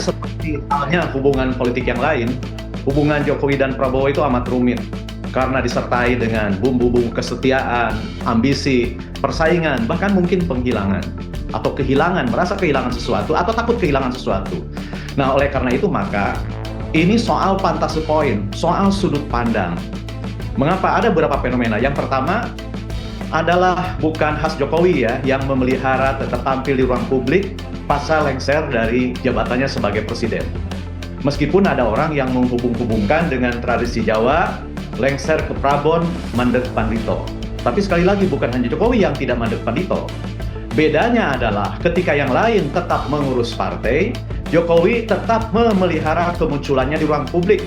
seperti halnya hubungan politik yang lain, hubungan Jokowi dan Prabowo itu amat rumit karena disertai dengan bumbu-bumbu kesetiaan, ambisi, persaingan, bahkan mungkin penghilangan atau kehilangan, merasa kehilangan sesuatu atau takut kehilangan sesuatu. Nah, oleh karena itu maka ini soal fantasi point, soal sudut pandang. Mengapa ada beberapa fenomena? Yang pertama adalah bukan khas Jokowi ya, yang memelihara tetap tampil di ruang publik pasca lengser dari jabatannya sebagai presiden. Meskipun ada orang yang menghubung-hubungkan dengan tradisi Jawa, lengser ke Prabon, mandek pandito. Tapi sekali lagi bukan hanya Jokowi yang tidak mandek pandito. Bedanya adalah ketika yang lain tetap mengurus partai, Jokowi tetap memelihara kemunculannya di ruang publik.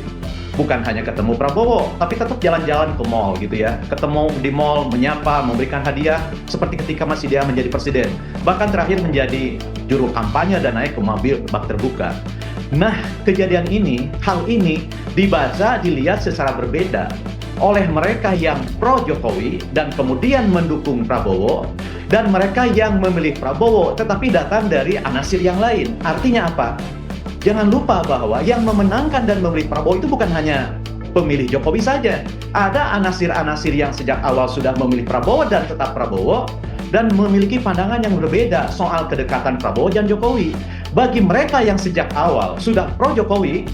Bukan hanya ketemu Prabowo, tapi tetap jalan-jalan ke mall gitu ya. Ketemu di mall, menyapa, memberikan hadiah, seperti ketika masih dia menjadi presiden. Bahkan terakhir menjadi juru kampanye dan naik ke mobil bak terbuka. Nah, kejadian ini, hal ini dibaca, dilihat secara berbeda oleh mereka yang pro Jokowi dan kemudian mendukung Prabowo, dan mereka yang memilih Prabowo tetapi datang dari anasir yang lain. Artinya apa? Jangan lupa bahwa yang memenangkan dan memilih Prabowo itu bukan hanya pemilih Jokowi saja. Ada anasir-anasir yang sejak awal sudah memilih Prabowo dan tetap Prabowo, dan memiliki pandangan yang berbeda soal kedekatan Prabowo dan Jokowi. Bagi mereka yang sejak awal sudah pro Jokowi,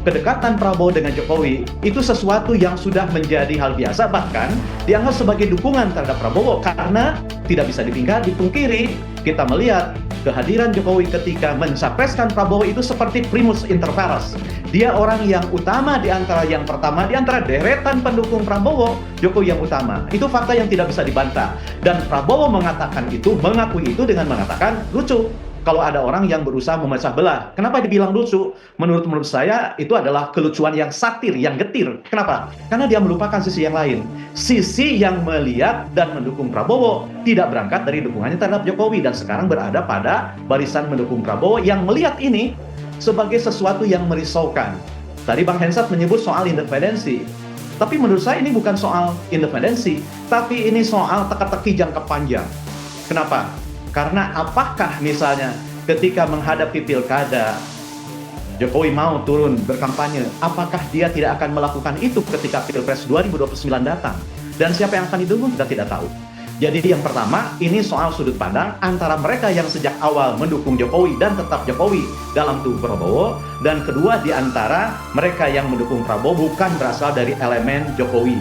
kedekatan Prabowo dengan Jokowi itu sesuatu yang sudah menjadi hal biasa, bahkan dianggap sebagai dukungan terhadap Prabowo, karena tidak bisa dipungkiri, kita melihat kehadiran Jokowi ketika mencapreskan Prabowo itu seperti primus inter pares. Dia orang yang utama di antara yang pertama, di antara deretan pendukung Prabowo, Jokowi yang utama. Itu fakta yang tidak bisa dibantah. Dan Prabowo mengatakan itu, mengakui itu dengan mengatakan lucu. Kalau ada orang yang berusaha memecah belah, kenapa dibilang lucu? Menurut saya itu adalah kelucuan yang satir, yang getir. Kenapa? Karena dia melupakan sisi yang lain. Sisi yang melihat dan mendukung Prabowo tidak berangkat dari dukungannya terhadap Jokowi, dan sekarang berada pada barisan mendukung Prabowo yang melihat ini sebagai sesuatu yang merisaukan. Tadi Bang Hensat menyebut soal independensi. Tapi menurut saya ini bukan soal independensi, tapi ini soal teka-teki jangka panjang. Kenapa? Karena apakah misalnya ketika menghadapi pilkada, Jokowi mau turun berkampanye, apakah dia tidak akan melakukan itu ketika Pilpres 2029 datang? Dan siapa yang akan didukung kita tidak tahu. Jadi yang pertama, ini soal sudut pandang antara mereka yang sejak awal mendukung Jokowi dan tetap Jokowi dalam tubuh Prabowo, dan kedua di antara mereka yang mendukung Prabowo bukan berasal dari elemen Jokowi.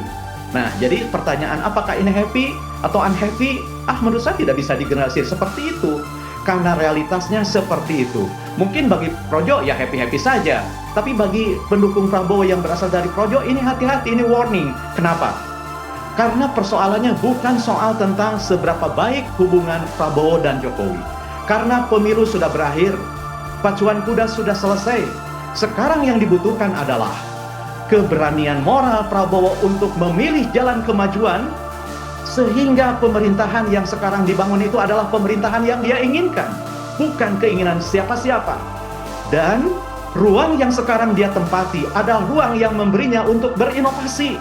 Nah, jadi pertanyaan apakah ini happy atau unhappy? Menurut saya tidak bisa digeneralisir seperti itu, karena realitasnya seperti itu. Mungkin bagi Projo ya happy-happy saja, tapi bagi pendukung Prabowo yang berasal dari Projo ini hati-hati, ini warning. Kenapa? Karena persoalannya bukan soal tentang seberapa baik hubungan Prabowo dan Jokowi. Karena pemilu sudah berakhir, pacuan kuda sudah selesai. Sekarang yang dibutuhkan adalah keberanian moral Prabowo untuk memilih jalan kemajuan, sehingga pemerintahan yang sekarang dibangun itu adalah pemerintahan yang dia inginkan, bukan keinginan siapa-siapa. Dan ruang yang sekarang dia tempati adalah ruang yang memberinya untuk berinovasi.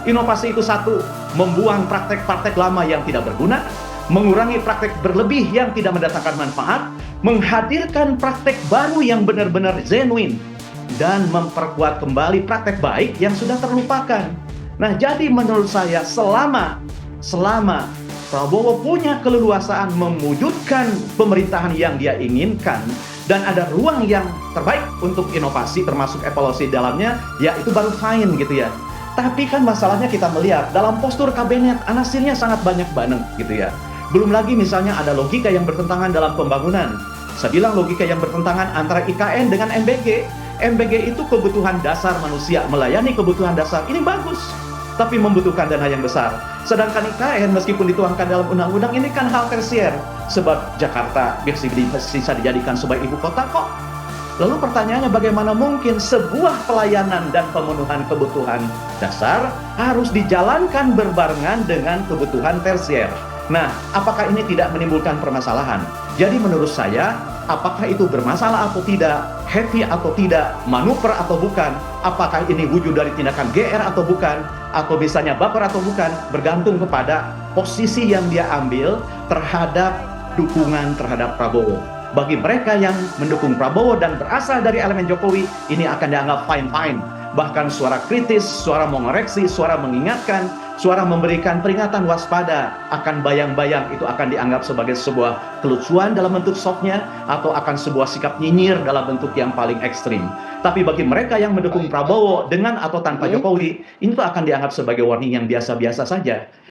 Inovasi itu satu, membuang praktek-praktek lama yang tidak berguna, mengurangi praktek berlebih yang tidak mendatangkan manfaat, menghadirkan praktek baru yang benar-benar genuine, dan memperkuat kembali praktek baik yang sudah terlupakan. Nah, jadi menurut saya selama Prabowo punya keleluasaan mewujudkan pemerintahan yang dia inginkan, dan ada ruang yang terbaik untuk inovasi termasuk evaluasi dalamnya, ya itu baru fine gitu ya. Tapi kan masalahnya kita melihat dalam postur kabinet anasirnya sangat banyak banget gitu ya. Belum lagi misalnya ada logika yang bertentangan dalam pembangunan. Saya bilang logika yang bertentangan antara IKN dengan MBG. MBG itu kebutuhan dasar manusia, melayani kebutuhan dasar, ini bagus, tapi membutuhkan dana yang besar. Sedangkan IKN meskipun dituangkan dalam undang-undang ini kan hal tersier, sebab Jakarta bisa dijadikan sebagai ibu kota kok. Lalu pertanyaannya, bagaimana mungkin sebuah pelayanan dan pemenuhan kebutuhan dasar harus dijalankan berbarengan dengan kebutuhan tersier? Nah, apakah ini tidak menimbulkan permasalahan? Jadi menurut saya, apakah itu bermasalah atau tidak, happy atau tidak, manuver atau bukan, apakah ini wujud dari tindakan GR atau bukan, atau misalnya baper atau bukan, bergantung kepada posisi yang dia ambil terhadap dukungan terhadap Prabowo. Bagi mereka yang mendukung Prabowo dan berasal dari elemen Jokowi, ini akan dianggap fine-fine. Bahkan suara kritis, suara mengoreksi, suara mengingatkan, suara memberikan peringatan waspada akan bayang-bayang itu akan dianggap sebagai sebuah kelucuan dalam bentuk softnya atau akan sebuah sikap nyinyir dalam bentuk yang paling ekstrim. Tapi bagi mereka yang mendukung Prabowo dengan atau tanpa Jokowi, itu akan dianggap sebagai warning yang biasa-biasa saja.